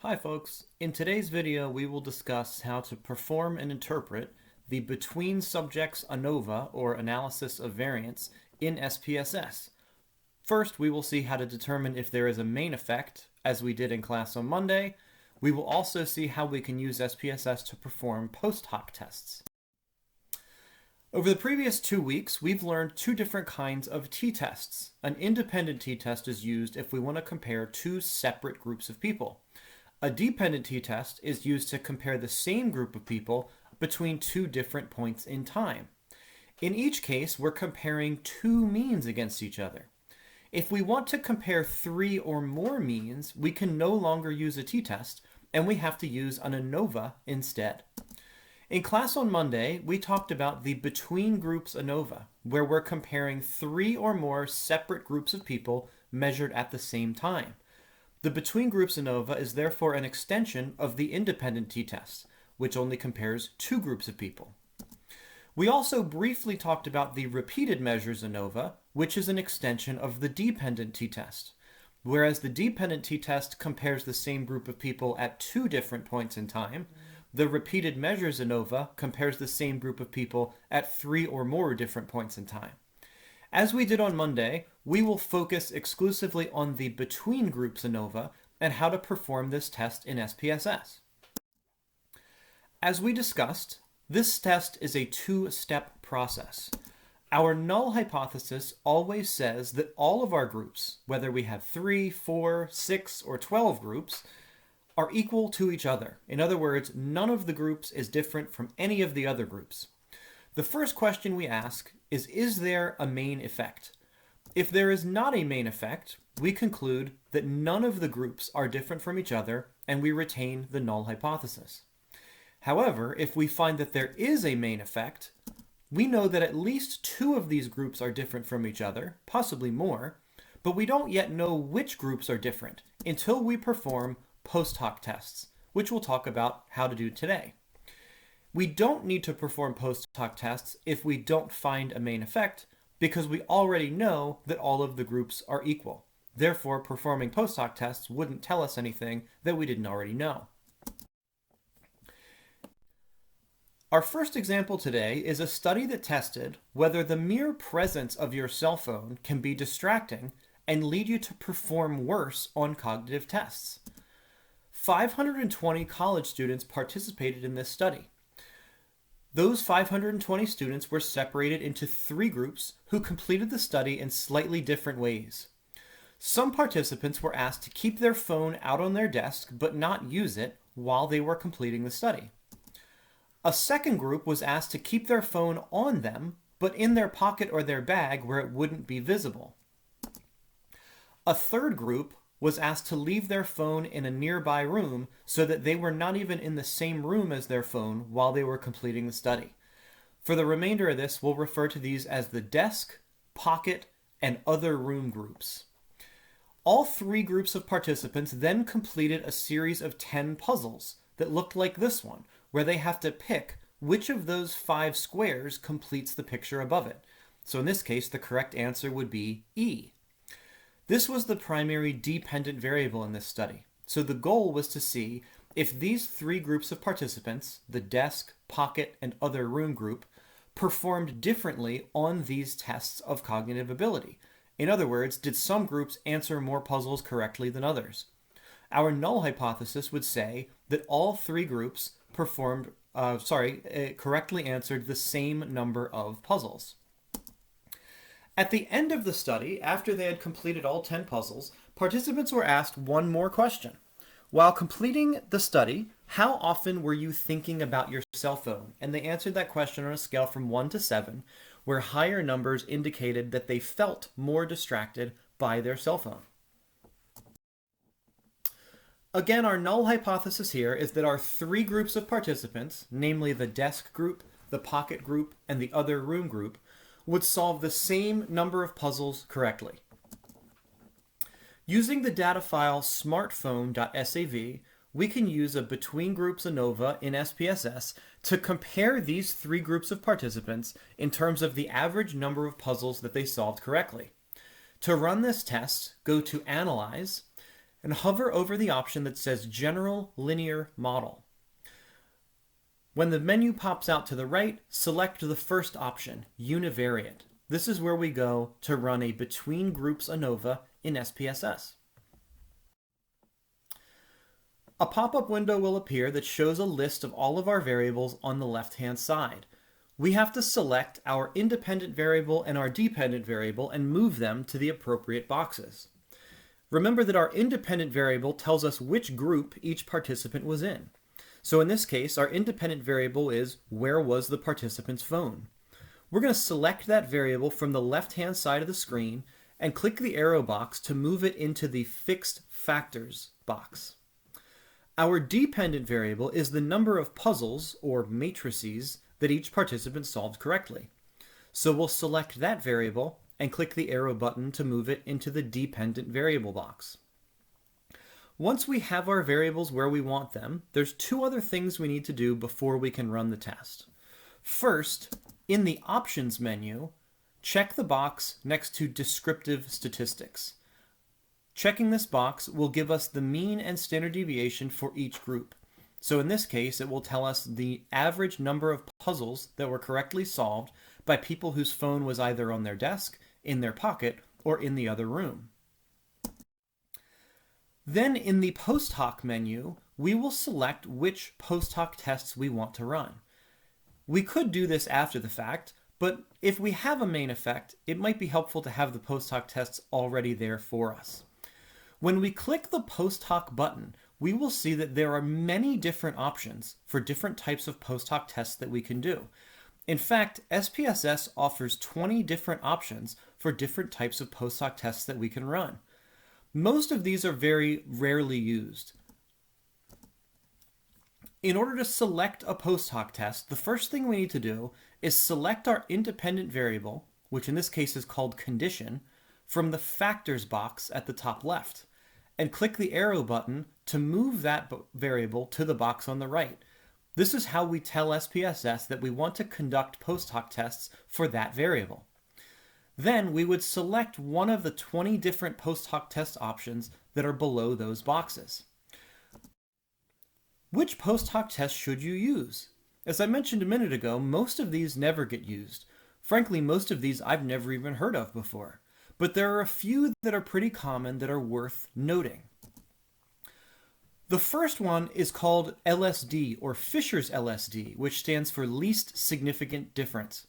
Hi folks, in today's video we will discuss how to perform and interpret the between subjects ANOVA, or analysis of variance, in SPSS. First, we will see how to determine if there is a main effect, as we did in class on Monday. We will also see how we can use SPSS to perform post hoc tests. Over the previous 2 weeks, we've learned two different kinds of t-tests. An independent t-test is used if we want to compare two separate groups of people. A dependent t-test is used to compare the same group of people between two different points in time. In each case, we're comparing two means against each other. If we want to compare three or more means, we can no longer use a t-test, and we have to use an ANOVA instead. In class on Monday, we talked about the between groups ANOVA, where we're comparing three or more separate groups of people measured at the same time. The between groups ANOVA is therefore an extension of the independent t-test, which only compares two groups of people. We also briefly talked about the repeated measures ANOVA, which is an extension of the dependent t-test. Whereas the dependent t-test compares the same group of people at two different points in time, the repeated measures ANOVA compares the same group of people at three or more different points in time. As we did on Monday, we will focus exclusively on the between groups ANOVA and how to perform this test in SPSS. As we discussed, this test is a two-step process. Our null hypothesis always says that all of our groups, whether we have 3, 4, 6, or 12 groups, are equal to each other. In other words, none of the groups is different from any of the other groups. The first question we ask is there a main effect? If there is not a main effect, we conclude that none of the groups are different from each other, and we retain the null hypothesis. However, if we find that there is a main effect, we know that at least two of these groups are different from each other, possibly more, but we don't yet know which groups are different until we perform post hoc tests, which we'll talk about how to do today. We don't need to perform post hoc tests if we don't find a main effect, because we already know that all of the groups are equal. Therefore, performing post hoc tests wouldn't tell us anything that we didn't already know. Our first example today is a study that tested whether the mere presence of your cell phone can be distracting and lead you to perform worse on cognitive tests. 520 college students participated in this study. Those 520 students were separated into three groups who completed the study in slightly different ways. Some participants were asked to keep their phone out on their desk but not use it while they were completing the study. A second group was asked to keep their phone on them but in their pocket or their bag where it wouldn't be visible. A third group was asked to leave their phone in a nearby room so that they were not even in the same room as their phone while they were completing the study. For the remainder of this, we'll refer to these as the desk, pocket, and other room groups. All three groups of participants then completed a series of 10 puzzles that looked like this one, where they have to pick which of those 5 squares completes the picture above it. So in this case, the correct answer would be E. This was the primary dependent variable in this study. So the goal was to see if these three groups of participants, the desk, pocket, and other room group, performed differently on these tests of cognitive ability. In other words, did some groups answer more puzzles correctly than others? Our null hypothesis would say that all three groups correctly answered the same number of puzzles. At the end of the study, after they had completed all 10 puzzles, participants were asked one more question. While completing the study, how often were you thinking about your cell phone? And they answered that question on a scale from 1 to 7, where higher numbers indicated that they felt more distracted by their cell phone. Again, our null hypothesis here is that our three groups of participants, namely the desk group, the pocket group, and the other room group, would solve the same number of puzzles correctly. Using the data file smartphone.sav, we can use a between groups ANOVA in SPSS to compare these three groups of participants in terms of the average number of puzzles that they solved correctly. To run this test, go to Analyze, and hover over the option that says General Linear Model. When the menu pops out to the right, select the first option, Univariate. This is where we go to run a between groups ANOVA in SPSS. A pop-up window will appear that shows a list of all of our variables on the left-hand side. We have to select our independent variable and our dependent variable and move them to the appropriate boxes. Remember that our independent variable tells us which group each participant was in. So in this case, our independent variable is where was the participant's phone. We're going to select that variable from the left-hand side of the screen and click the arrow box to move it into the Fixed Factors box. Our dependent variable is the number of puzzles, or matrices, that each participant solved correctly. So we'll select that variable and click the arrow button to move it into the dependent variable box. Once we have our variables where we want them, there's two other things we need to do before we can run the test. First, in the Options menu, check the box next to Descriptive Statistics. Checking this box will give us the mean and standard deviation for each group. So in this case, it will tell us the average number of puzzles that were correctly solved by people whose phone was either on their desk, in their pocket, or in the other room. Then in the Post Hoc menu, we will select which post hoc tests we want to run. We could do this after the fact, but if we have a main effect, it might be helpful to have the post hoc tests already there for us. When we click the Post Hoc button, we will see that there are many different options for different types of post hoc tests that we can do. In fact, SPSS offers 20 different options for different types of post hoc tests that we can run. Most of these are very rarely used. In order to select a post hoc test, the first thing we need to do is select our independent variable, which in this case is called condition, from the factors box at the top left, and click the arrow button to move that variable to the box on the right. This is how we tell SPSS that we want to conduct post hoc tests for that variable. Then we would select one of the 20 different post hoc test options that are below those boxes. Which post hoc test should you use? As I mentioned a minute ago, most of these never get used. Frankly, most of these I've never even heard of before. But there are a few that are pretty common that are worth noting. The first one is called LSD, or Fisher's LSD, which stands for Least Significant Difference.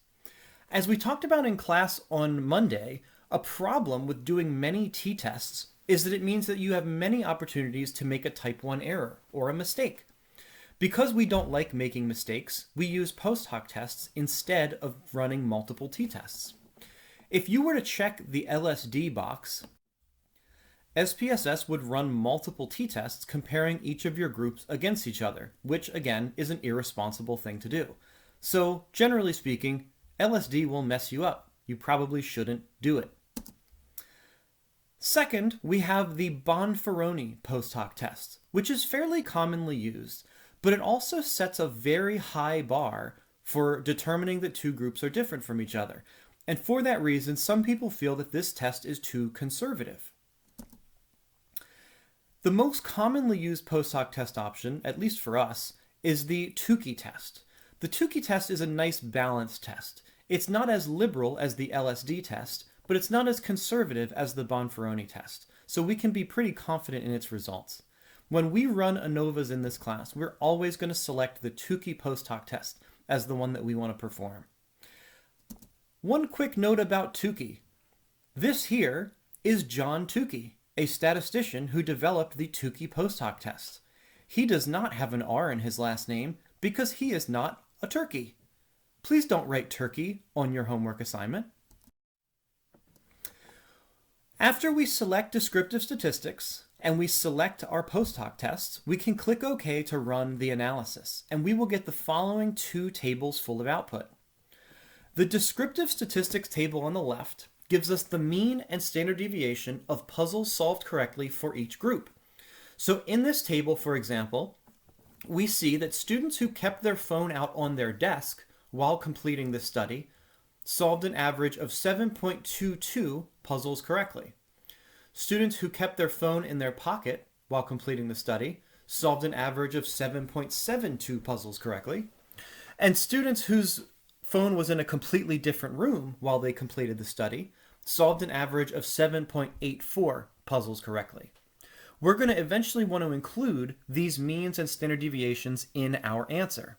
As we talked about in class on Monday, a problem with doing many t-tests is that it means that you have many opportunities to make a type 1 error, or a mistake. Because we don't like making mistakes, we use post hoc tests instead of running multiple t-tests. If you were to check the LSD box, SPSS would run multiple t-tests comparing each of your groups against each other, which again is an irresponsible thing to do. So generally speaking, LSD will mess you up. You probably shouldn't do it. Second, we have the Bonferroni post hoc test, which is fairly commonly used, but it also sets a very high bar for determining that two groups are different from each other. And for that reason, some people feel that this test is too conservative. The most commonly used post hoc test option, at least for us, is the Tukey test. The Tukey test is a nice balanced test. It's not as liberal as the LSD test, but it's not as conservative as the Bonferroni test, so we can be pretty confident in its results. When we run ANOVAs in this class, we're always going to select the Tukey post hoc test as the one that we want to perform. One quick note about Tukey. This here is John Tukey, a statistician who developed the Tukey post hoc test. He does not have an R in his last name because he is not a turkey. Please don't write turkey on your homework assignment. After we select descriptive statistics and we select our post hoc tests, we can click OK to run the analysis, and we will get the following two tables full of output. The descriptive statistics table on the left gives us the mean and standard deviation of puzzles solved correctly for each group. So in this table, for example, we see that students who kept their phone out on their desk while completing this study solved an average of 7.22 puzzles correctly. Students who kept their phone in their pocket while completing the study solved an average of 7.72 puzzles correctly, and students whose phone was in a completely different room while they completed the study solved an average of 7.84 puzzles correctly. We're going to eventually want to include these means and standard deviations in our answer.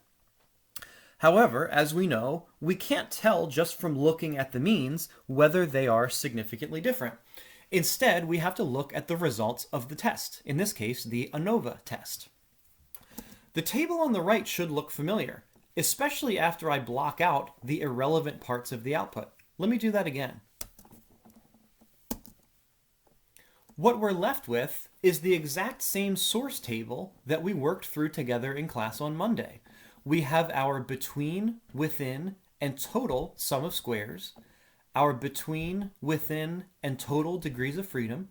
However, as we know, we can't tell just from looking at the means whether they are significantly different. Instead, we have to look at the results of the test, in this case, the ANOVA test. The table on the right should look familiar, especially after I block out the irrelevant parts of the output. Let me do that again. What we're left with is the exact same source table that we worked through together in class on Monday. We have our between, within, and total sum of squares, our between, within, and total degrees of freedom,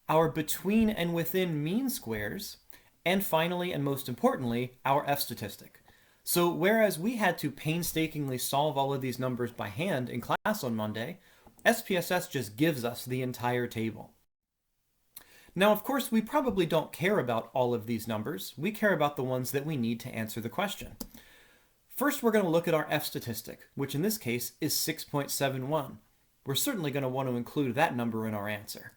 our between and within mean squares, and finally, and most importantly, our F statistic. So whereas we had to painstakingly solve all of these numbers by hand in class on Monday, SPSS just gives us the entire table. Now, of course, we probably don't care about all of these numbers. We care about the ones that we need to answer the question. First, we're going to look at our F statistic, which in this case is 6.71. We're certainly going to want to include that number in our answer.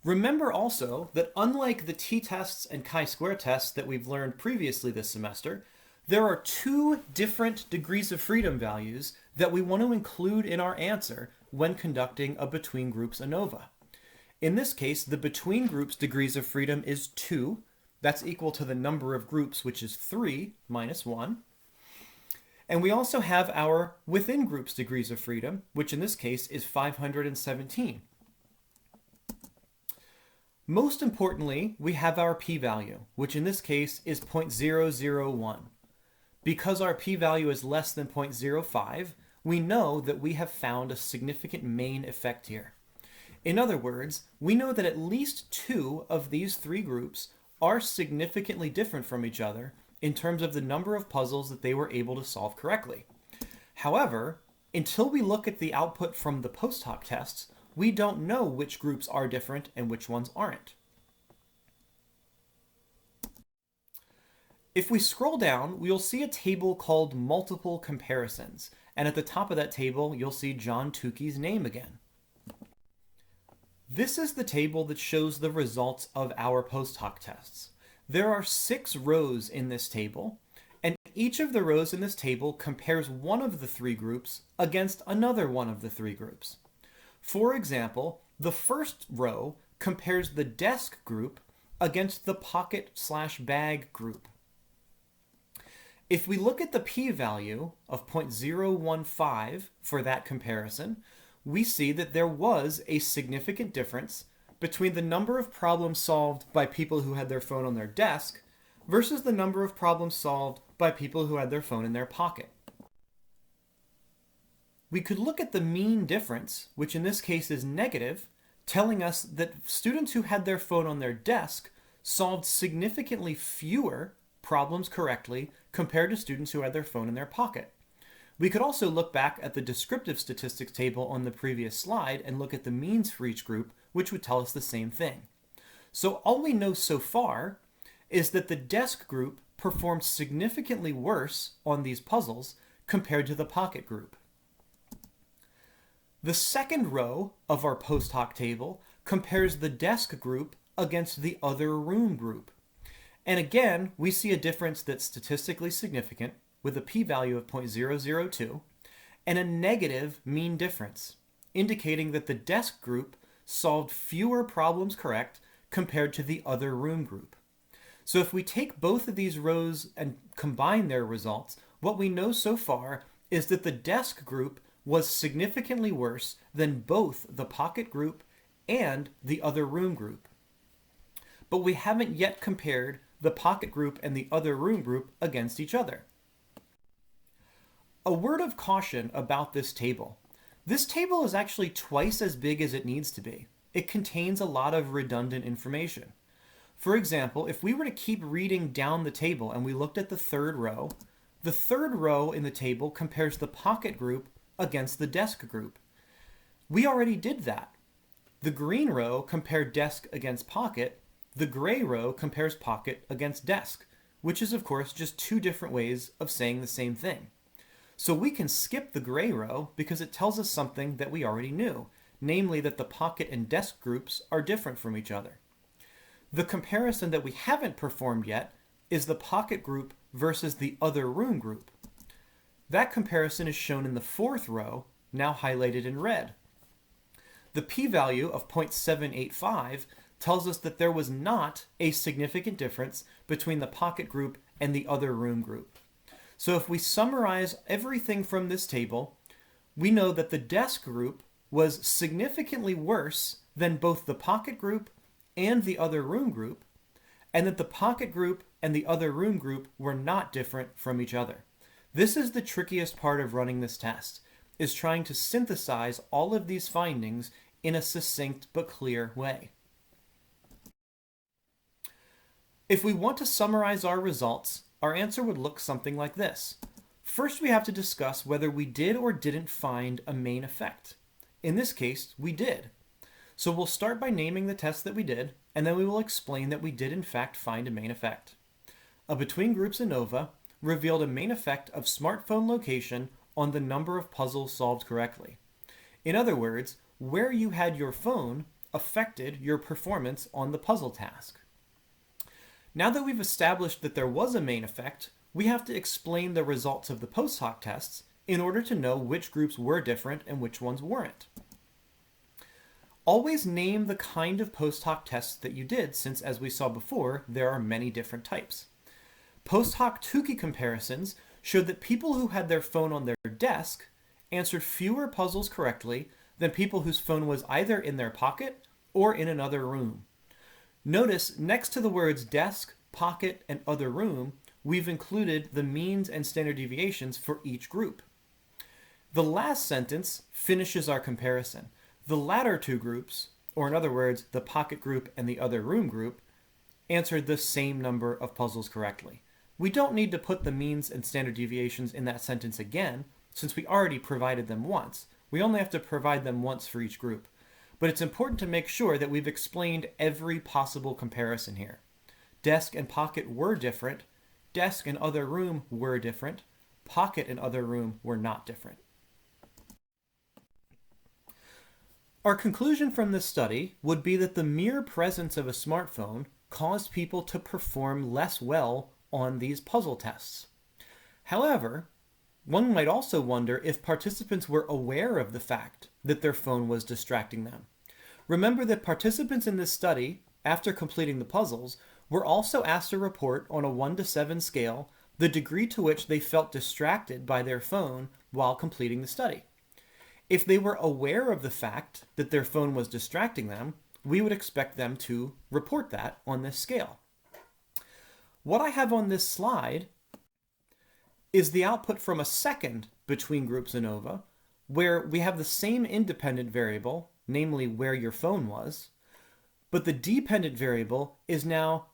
Remember also that unlike the t-tests and chi-square tests that we've learned previously this semester, there are two different degrees of freedom values that we want to include in our answer when conducting a between groups ANOVA. In this case, the between groups degrees of freedom is 2. That's equal to the number of groups, which is 3 minus 1. And we also have our within groups degrees of freedom, which in this case is 517. Most importantly, we have our p-value, which in this case is 0.001. Because our p-value is less than 0.05, we know that we have found a significant main effect here. In other words, we know that at least 2 of these 3 groups are significantly different from each other in terms of the number of puzzles that they were able to solve correctly. However, until we look at the output from the post hoc tests, we don't know which groups are different and which ones aren't. If we scroll down, we'll see a table called multiple comparisons, and at the top of that table, you'll see John Tukey's name again. This is the table that shows the results of our post hoc tests. There are 6 rows in this table, and each of the rows in this table compares one of the 3 groups against another one of the 3 groups. For example, the first row compares the desk group against the pocket/bag group. If we look at the p-value of 0.015 for that comparison, we see that there was a significant difference between the number of problems solved by people who had their phone on their desk versus the number of problems solved by people who had their phone in their pocket. We could look at the mean difference, which in this case is negative, telling us that students who had their phone on their desk solved significantly fewer problems correctly compared to students who had their phone in their pocket. We could also look back at the descriptive statistics table on the previous slide and look at the means for each group, which would tell us the same thing. So all we know so far is that the desk group performed significantly worse on these puzzles compared to the pocket group. The second row of our post hoc table compares the desk group against the other room group. And again, we see a difference that's statistically significant with a p-value of 0.002 and a negative mean difference, indicating that the desk group solved fewer problems correct compared to the other room group. So if we take both of these rows and combine their results, what we know so far is that the desk group was significantly worse than both the pocket group and the other room group. But we haven't yet compared the pocket group and the other room group against each other. A word of caution about this table. This table is actually twice as big as it needs to be. It contains a lot of redundant information. For example, if we were to keep reading down the table and we looked at the third row in the table compares the pocket group against the desk group. We already did that. The green row compared desk against pocket, The gray row compares pocket against desk, which is of course just two different ways of saying the same thing. So we can skip the gray row because it tells us something that we already knew, namely that the pocket and desk groups are different from each other. The comparison that we haven't performed yet is the pocket group versus the other room group. That comparison is shown in the fourth row, now highlighted in red. The p-value of 0.785 tells us that there was not a significant difference between the pocket group and the other room group. So if we summarize everything from this table, we know that the desk group was significantly worse than both the pocket group and the other room group, and that the pocket group and the other room group were not different from each other. This is the trickiest part of running this test, is trying to synthesize all of these findings in a succinct but clear way. If we want to summarize our results, our answer would look something like this. First, we have to discuss whether we did or didn't find a main effect. In this case, we did. So we'll start by naming the test that we did, and then we will explain that we did in fact find a main effect. A between groups ANOVA revealed a main effect of smartphone location on the number of puzzles solved correctly. In other words, where you had your phone affected your performance on the puzzle task. Now that we've established that there was a main effect, we have to explain the results of the post hoc tests in order to know which groups were different and which ones weren't. Always name the kind of post hoc tests that you did, since as we saw before, there are many different types. Post hoc Tukey comparisons showed that people who had their phone on their desk answered fewer puzzles correctly than people whose phone was either in their pocket or in another room. Notice next to the words desk, pocket, and other room, we've included the means and standard deviations for each group. The last sentence finishes our comparison. The latter two groups, or in other words, the pocket group and the other room group, answered the same number of puzzles correctly. We don't need to put the means and standard deviations in that sentence again, since we already provided them once. We only have to provide them once for each group. But it's important to make sure that we've explained every possible comparison here. Desk and pocket were different. Desk and other room were different. Pocket and other room were not different. Our conclusion from this study would be that the mere presence of a smartphone caused people to perform less well on these puzzle tests. However, one might also wonder if participants were aware of the fact that their phone was distracting them. Remember that participants in this study, after completing the puzzles, were also asked to report on a 1 to 7 scale the degree to which they felt distracted by their phone while completing the study. If they were aware of the fact that their phone was distracting them, we would expect them to report that on this scale. What I have on this slide is the output from a second between groups ANOVA, where we have the same independent variable, namely where your phone was, but the dependent variable is now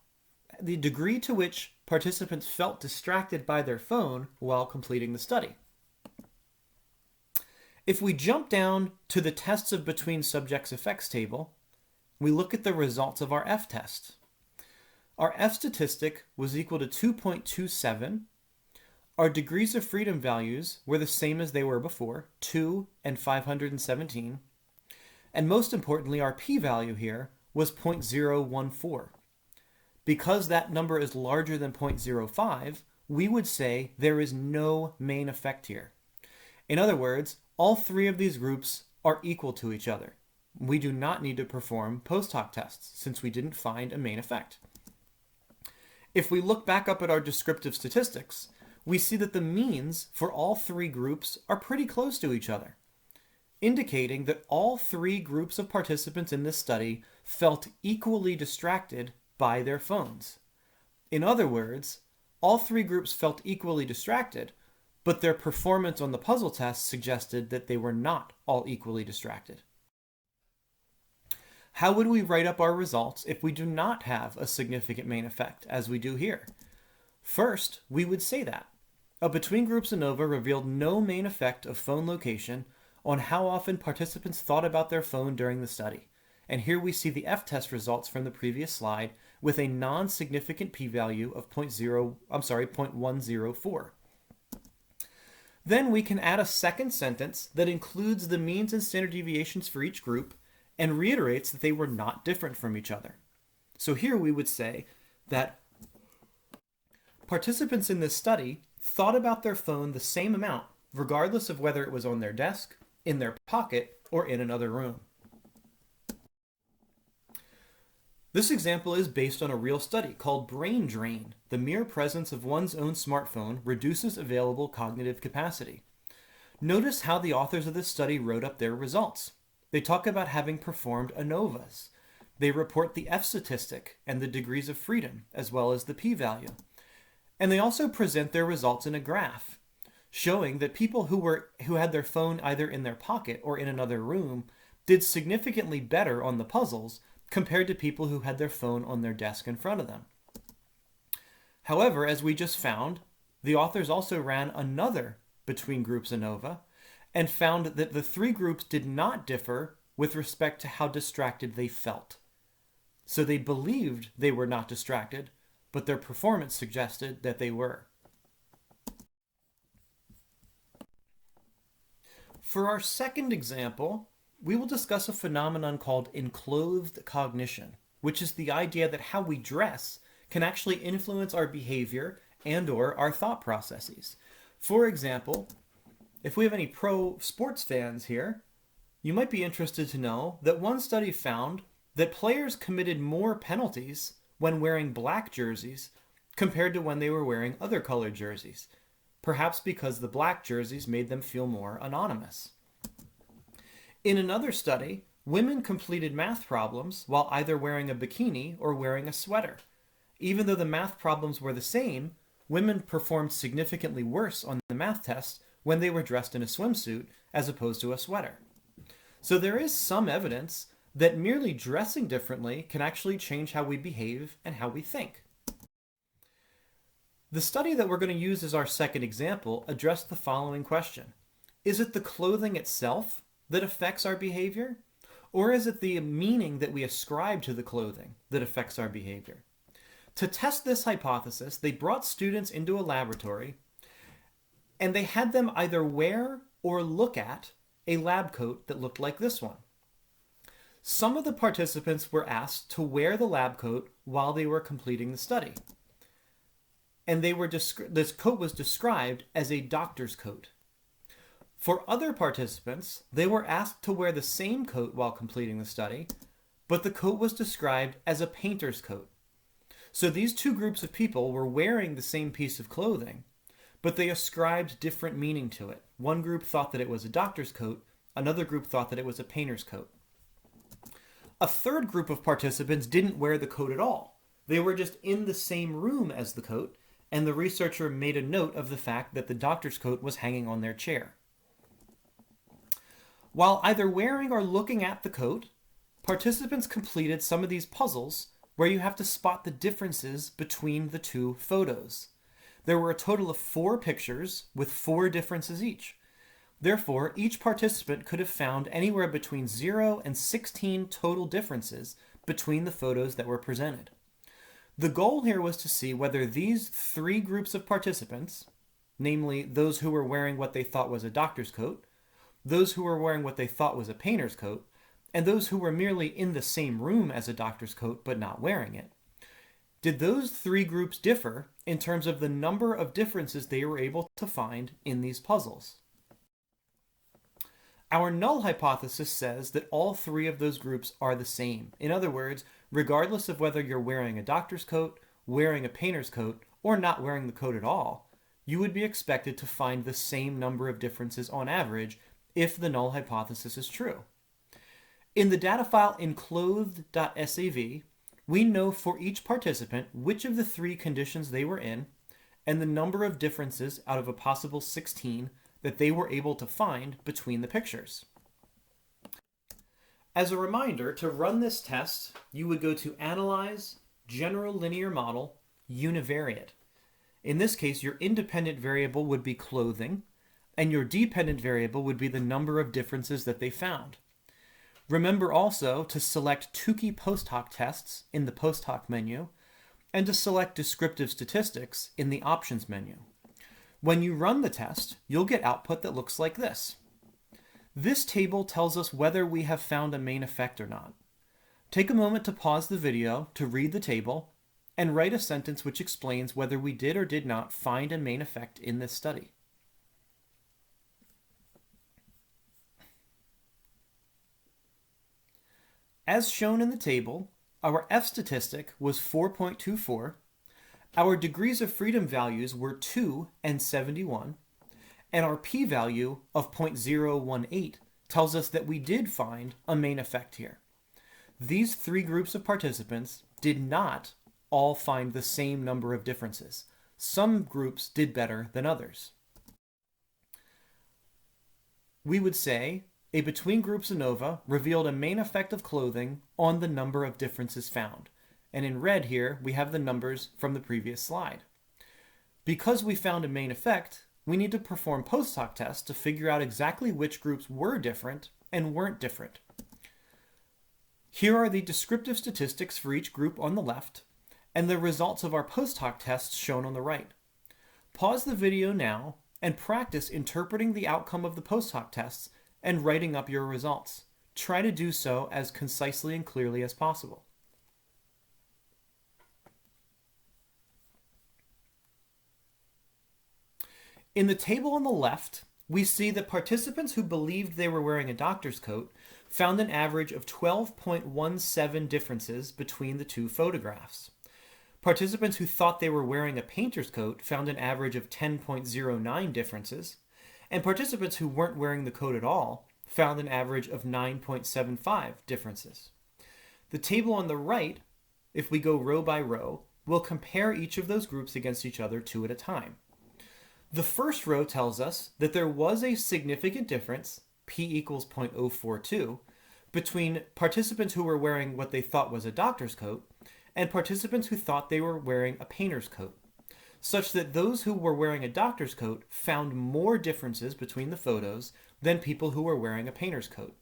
the degree to which participants felt distracted by their phone while completing the study. If we jump down to the tests of between subjects effects table, we look at the results of our F test. Our F statistic was equal to 2.27. Our degrees of freedom values were the same as they were before, 2 and 517. And most importantly, our p-value here was 0.014. Because that number is larger than 0.05, we would say there is no main effect here. In other words, all three of these groups are equal to each other. We do not need to perform post hoc tests since we didn't find a main effect. If we look back up at our descriptive statistics, we see that the means for all three groups are pretty close to each other, indicating that all three groups of participants in this study felt equally distracted by their phones. In other words, all three groups felt equally distracted, but their performance on the puzzle test suggested that they were not all equally distracted. How would we write up our results if we do not have a significant main effect, as we do here? First, we would say that a between groups ANOVA revealed no main effect of phone location on how often participants thought about their phone during the study. And here we see the F-test results from the previous slide, with a non-significant p-value of 0.104. Then we can add a second sentence that includes the means and standard deviations for each group and reiterates that they were not different from each other. So here we would say that participants in this study thought about their phone the same amount, regardless of whether it was on their desk, in their pocket, or in another room. This example is based on a real study called Brain Drain. The mere presence of one's own smartphone reduces available cognitive capacity. Notice how the authors of this study wrote up their results. They talk about having performed ANOVAs. They report the F statistic and the degrees of freedom, as well as the p-value. And they also present their results in a graph, showing that people who had their phone either in their pocket or in another room did significantly better on the puzzles compared to people who had their phone on their desk in front of them. However, as we just found, the authors also ran another between groups ANOVA and found that the three groups did not differ with respect to how distracted they felt. So they believed they were not distracted, but their performance suggested that they were. For our second example, we will discuss a phenomenon called enclothed cognition, which is the idea that how we dress can actually influence our behavior and/or our thought processes. For example, if we have any pro sports fans here, you might be interested to know that one study found that players committed more penalties when wearing black jerseys compared to when they were wearing other colored jerseys, perhaps because the black jerseys made them feel more anonymous. In another study, women completed math problems while either wearing a bikini or wearing a sweater. Even though the math problems were the same, women performed significantly worse on the math test when they were dressed in a swimsuit as opposed to a sweater. So there is some evidence that merely dressing differently can actually change how we behave and how we think. The study that we're going to use as our second example addressed the following question. Is it the clothing itself that affects our behavior? Or is it the meaning that we ascribe to the clothing that affects our behavior? To test this hypothesis, they brought students into a laboratory and they had them either wear or look at a lab coat that looked like this one. Some of the participants were asked to wear the lab coat while they were completing the study. And this coat was described as a doctor's coat. For other participants, they were asked to wear the same coat while completing the study, but the coat was described as a painter's coat. So these two groups of people were wearing the same piece of clothing, but they ascribed different meaning to it. One group thought that it was a doctor's coat, another group thought that it was a painter's coat. A third group of participants didn't wear the coat at all. They were just in the same room as the coat, and the researcher made a note of the fact that the doctor's coat was hanging on their chair. While either wearing or looking at the coat, participants completed some of these puzzles where you have to spot the differences between the two photos. There were a total of 4 pictures with 4 differences each. Therefore, each participant could have found anywhere between 0 and 16 total differences between the photos that were presented. The goal here was to see whether these 3 groups of participants, namely those who were wearing what they thought was a doctor's coat, those who were wearing what they thought was a painter's coat, and those who were merely in the same room as a doctor's coat but not wearing it, did those 3 groups differ in terms of the number of differences they were able to find in these puzzles? Our null hypothesis says that all 3 of those groups are the same. In other words, regardless of whether you're wearing a doctor's coat, wearing a painter's coat, or not wearing the coat at all, you would be expected to find the same number of differences on average if the null hypothesis is true. In the data file enclothed.sav, we know for each participant which of the 3 conditions they were in and the number of differences out of a possible 16 that they were able to find between the pictures. As a reminder, to run this test, you would go to Analyze, General Linear Model, Univariate. In this case, your independent variable would be clothing, and your dependent variable would be the number of differences that they found. Remember also to select Tukey post hoc tests in the post hoc menu and to select descriptive statistics in the options menu. When you run the test, you'll get output that looks like this. This table tells us whether we have found a main effect or not. Take a moment to pause the video to read the table and write a sentence which explains whether we did or did not find a main effect in this study. As shown in the table, our F statistic was 4.24, our degrees of freedom values were 2 and 71, and our p-value of 0.018 tells us that we did find a main effect here. These three groups of participants did not all find the same number of differences. Some groups did better than others. We would say a between groups ANOVA revealed a main effect of clothing on the number of differences found. And in red here, we have the numbers from the previous slide. Because we found a main effect, we need to perform post hoc tests to figure out exactly which groups were different and weren't different. Here are the descriptive statistics for each group on the left, and the results of our post hoc tests shown on the right. Pause the video now and practice interpreting the outcome of the post hoc tests and writing up your results. Try to do so as concisely and clearly as possible. In the table on the left, we see that participants who believed they were wearing a doctor's coat found an average of 12.17 differences between the two photographs. Participants who thought they were wearing a painter's coat found an average of 10.09 differences, and participants who weren't wearing the coat at all found an average of 9.75 differences. The table on the right, if we go row by row, will compare each of those groups against each other two at a time. The first row tells us that there was a significant difference, p equals 0.042, between participants who were wearing what they thought was a doctor's coat and participants who thought they were wearing a painter's coat, such that those who were wearing a doctor's coat found more differences between the photos than people who were wearing a painter's coat.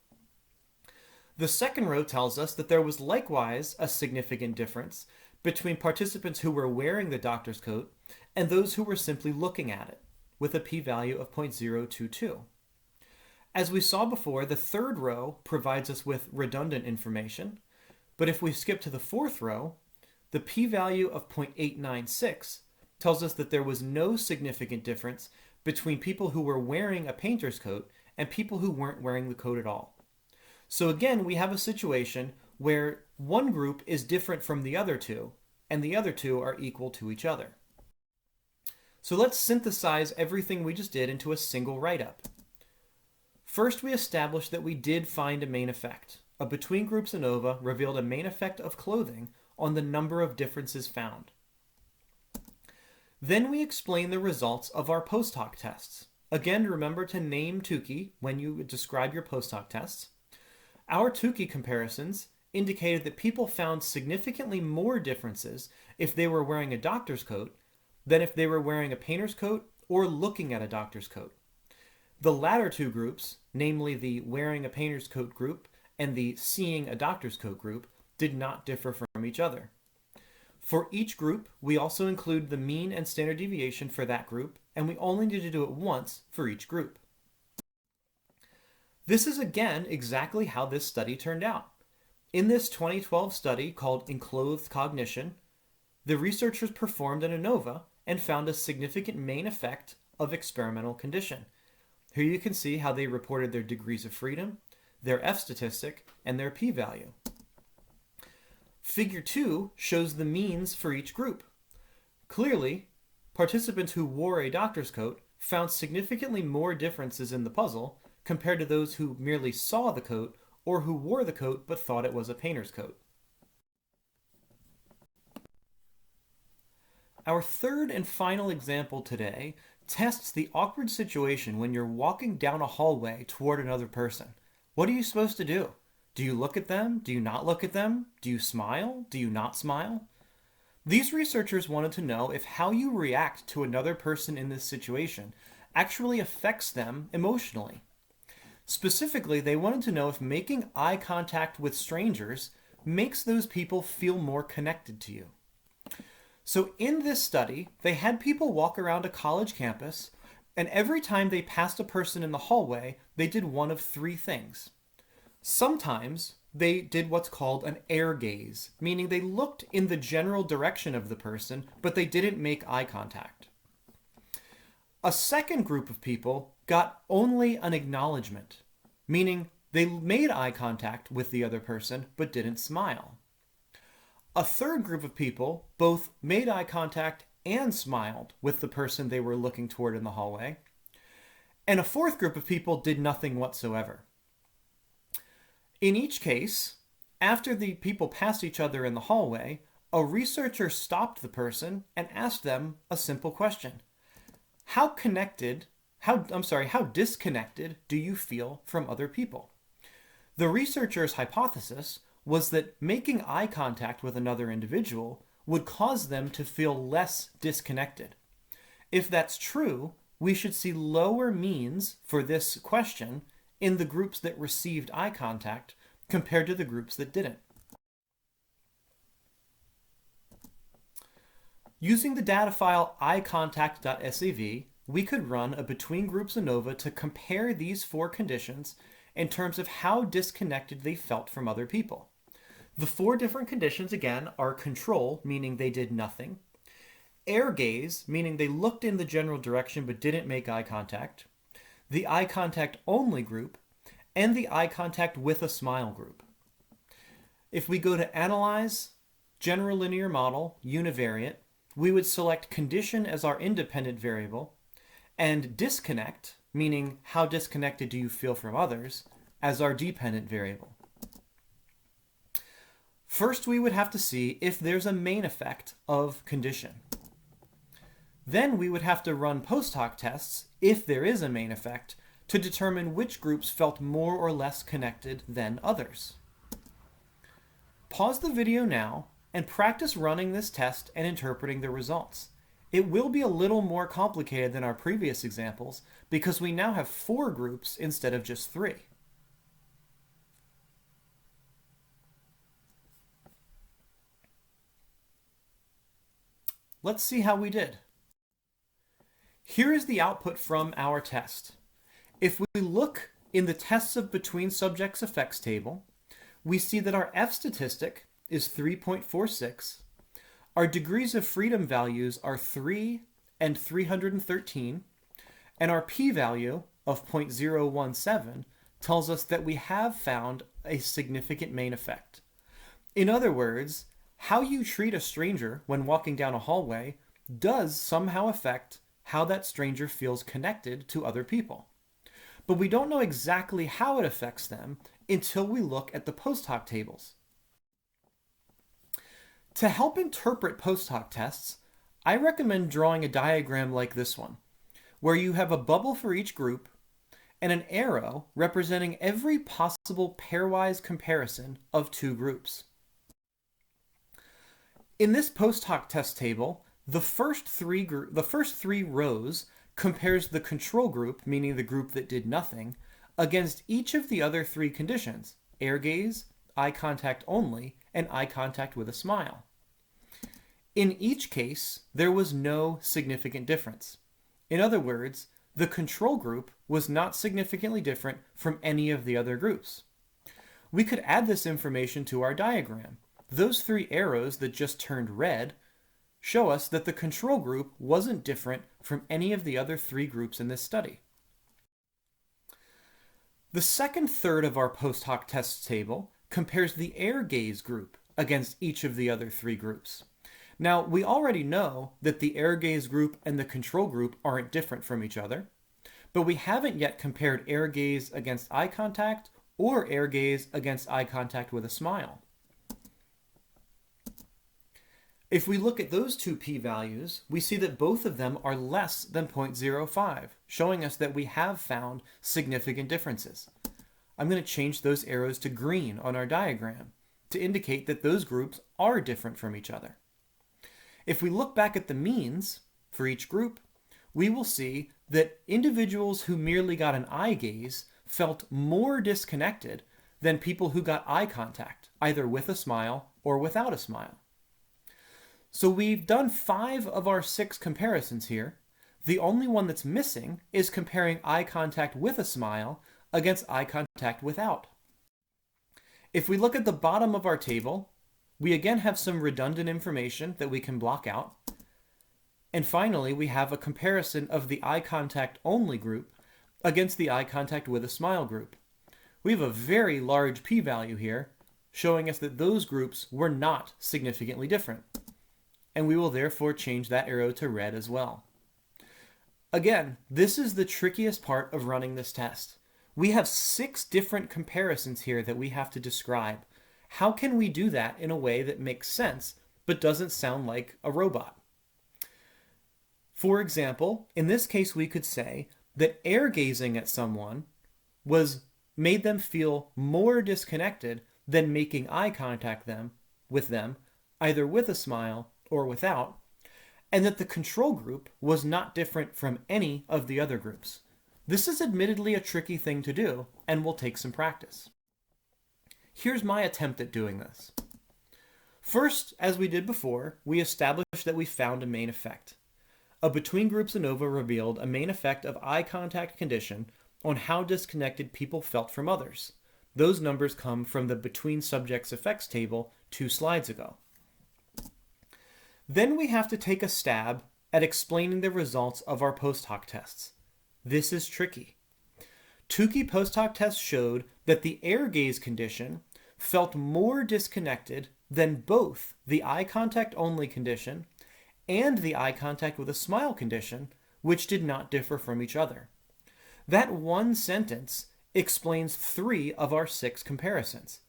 The second row tells us that there was likewise a significant difference between participants who were wearing the doctor's coat and those who were simply looking at it, with a p-value of 0.022. As we saw before, the third row provides us with redundant information, but if we skip to the fourth row, the p-value of 0.896 tells us that there was no significant difference between people who were wearing a painter's coat and people who weren't wearing the coat at all. So again, we have a situation where one group is different from the other two, and the other two are equal to each other. So let's synthesize everything we just did into a single write-up. First, we established that we did find a main effect. A between groups ANOVA revealed a main effect of clothing on the number of differences found. Then we explained the results of our post hoc tests. Again, remember to name Tukey when you describe your post hoc tests. Our Tukey comparisons indicated that people found significantly more differences if they were wearing a doctor's coat than if they were wearing a painter's coat or looking at a doctor's coat. The latter two groups, namely the wearing a painter's coat group and the seeing a doctor's coat group, did not differ from each other. For each group, we also include the mean and standard deviation for that group, and we only need to do it once for each group. This is again exactly how this study turned out. In this 2012 study called Enclothed Cognition, the researchers performed an ANOVA and found a significant main effect of experimental condition. Here you can see how they reported their degrees of freedom, their F statistic, and their p-value. Figure 2 shows the means for each group. Clearly, participants who wore a doctor's coat found significantly more differences in the puzzle compared to those who merely saw the coat or who wore the coat but thought it was a painter's coat. Our third and final example today tests the awkward situation when you're walking down a hallway toward another person. What are you supposed to do? Do you look at them? Do you not look at them? Do you smile? Do you not smile? These researchers wanted to know if how you react to another person in this situation actually affects them emotionally. Specifically, they wanted to know if making eye contact with strangers makes those people feel more connected to you. So in this study, they had people walk around a college campus, and every time they passed a person in the hallway, they did one of three things. Sometimes they did what's called an air gaze, meaning they looked in the general direction of the person, but they didn't make eye contact. A second group of people got only an acknowledgement, meaning they made eye contact with the other person but didn't smile. A third group of people both made eye contact and smiled with the person they were looking toward in the hallway. And a fourth group of people did nothing whatsoever. In each case, after the people passed each other in the hallway, a researcher stopped the person and asked them a simple question. How disconnected do you feel from other people? The researcher's hypothesis was that making eye contact with another individual would cause them to feel less disconnected. If that's true, we should see lower means for this question in the groups that received eye contact compared to the groups that didn't. Using the data file eyecontact.sav, we could run a between groups ANOVA to compare these four conditions in terms of how disconnected they felt from other people. The four different conditions, again, are control, meaning they did nothing, air gaze, meaning they looked in the general direction but didn't make eye contact, the eye contact only group, and the eye contact with a smile group. If we go to Analyze, General Linear Model, Univariate, we would select condition as our independent variable, and disconnect, meaning how disconnected do you feel from others, as our dependent variable. First, we would have to see if there's a main effect of condition. Then we would have to run post hoc tests, if there is a main effect, to determine which groups felt more or less connected than others. Pause the video now and practice running this test and interpreting the results. It will be a little more complicated than our previous examples because we now have 4 groups instead of just 3. Let's see how we did. Here is the output from our test. If we look in the tests of between subjects effects table, we see that our F statistic is 3.46, our degrees of freedom values are 3 and 313, and our p-value of 0.017 tells us that we have found a significant main effect. In other words, how you treat a stranger when walking down a hallway does somehow affect how that stranger feels connected to other people. But we don't know exactly how it affects them until we look at the post hoc tables. To help interpret post hoc tests, I recommend drawing a diagram like this one, where you have a bubble for each group and an arrow representing every possible pairwise comparison of 2 groups. In this post hoc test table, the first three rows compares the control group, meaning the group that did nothing, against each of the other 3 conditions, air gaze, eye contact only, and eye contact with a smile. In each case, there was no significant difference. In other words, the control group was not significantly different from any of the other groups. We could add this information to our diagram. Those 3 arrows that just turned red show us that the control group wasn't different from any of the other 3 groups in this study. The second third of our post hoc tests table compares the air gaze group against each of the other 3 groups. Now, we already know that the air gaze group and the control group aren't different from each other, but we haven't yet compared air gaze against eye contact or air gaze against eye contact with a smile. If we look at those 2 p-values, we see that both of them are less than 0.05, showing us that we have found significant differences. I'm going to change those arrows to green on our diagram to indicate that those groups are different from each other. If we look back at the means for each group, we will see that individuals who merely got an eye gaze felt more disconnected than people who got eye contact, either with a smile or without a smile. So we've done 5 of our 6 comparisons here. The only one that's missing is comparing eye contact with a smile against eye contact without. If we look at the bottom of our table, we again have some redundant information that we can block out. And finally, we have a comparison of the eye contact only group against the eye contact with a smile group. We have a very large p-value here, showing us that those groups were not significantly different. And we will therefore change that arrow to red as well. Again, this is the trickiest part of running this test. We have 6 different comparisons here that we have to describe. How can we do that in a way that makes sense but doesn't sound like a robot? For example, in this case we could say that air gazing at someone made them feel more disconnected than making eye contact with them, either with a smile or without, and that the control group was not different from any of the other groups. This is admittedly a tricky thing to do and will take some practice. Here's my attempt at doing this. First, as we did before, we established that we found a main effect. A between groups ANOVA revealed a main effect of eye contact condition on how disconnected people felt from others. Those numbers come from the between subjects effects table 2 slides ago. Then we have to take a stab at explaining the results of our post hoc tests. This is tricky. 2 key post hoc tests showed that the air gaze condition felt more disconnected than both the eye contact only condition and the eye contact with a smile condition, which did not differ from each other. That one sentence explains 3 of our 6 comparisons.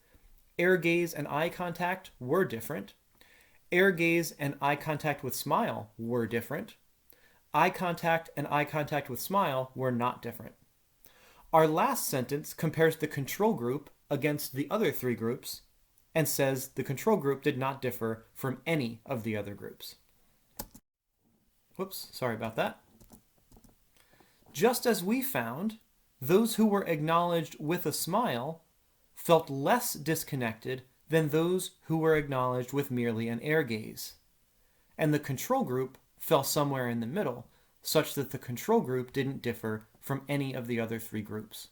Air gaze and eye contact were different. Air gaze and eye contact with smile were different. Eye contact and eye contact with smile were not different. Our last sentence compares the control group against the other 3 groups and says the control group did not differ from any of the other groups. Whoops, sorry about that. Just as we found, those who were acknowledged with a smile felt less disconnected than those who were acknowledged with merely an air gaze. And the control group fell somewhere in the middle, such that the control group didn't differ from any of the other 3 groups.